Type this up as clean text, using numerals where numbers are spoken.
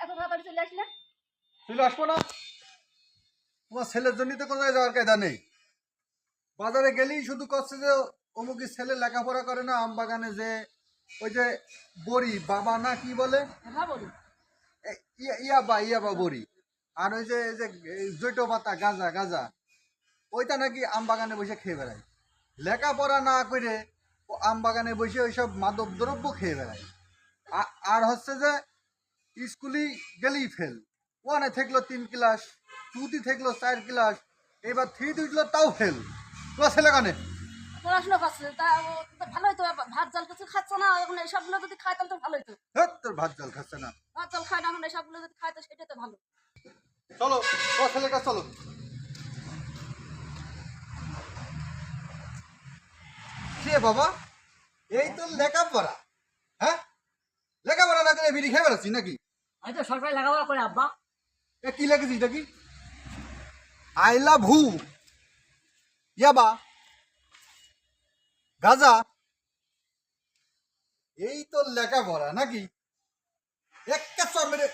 এত তাড়াতাড়ি চলে আসলে? চলে আসবো না? তোমার ছেলের জন্যই তো কোথায় যাওয়ার কায়দা নেই। বাজারে গেলেই শুধু করছে যে অমুকের ছেলে লেখাপড়া করে না, আম বাগানে যে ওই যে বড়ি বাবা না কি বলে, হ্যাঁ বলি। ইয়াবা বড়ি, আর ওই যে জৈটো পাতা গাঁজা গাঁজা, ওইটা নাকি আম বাগানে বসে খেয়ে বেড়ায়। লেখাপড়া না করে ও আম বাগানে বসে ওইসব মাদক দ্রব্য খেয়ে বেড়ায়। আর হচ্ছে যে স্কুলে গেলেই ফেল, ওয়ানে থাকলো 3 ক্লাস, টুতে থাকলো 4 ক্লাস, এবার থ্রিতে উঠলো তাও ফেল। তোমার ছেলে কানে পড়াশোনা করছে তা তো ভালো হইতো। ভাত জল কিছু খাচ্ছে না এখন, এইসবগুলো যদি খায় তাহলে তো ভালো হইতো। তোর ভাত জল খাচ্ছে না। ভাত জল খায় না এখন, এইসবগুলো যদি খায় তো সেটাই তো ভালো। চলো তোমার ছেলের কাছে চলো। কে বাবা, এই তো লেখাপড়া, হ্যাঁ লেখাপড়া না করে বিড়ি খেয়ে বেড়াচ্ছি নাকি? আমি তো সরকারি লেখাপড়া করে আব্বা। এ কি লেগেছি এটা কি? আই লাভ হু, ইয়াবা, গাজা, এই তো লেখাপড়া নাকি? একটা চর মেরে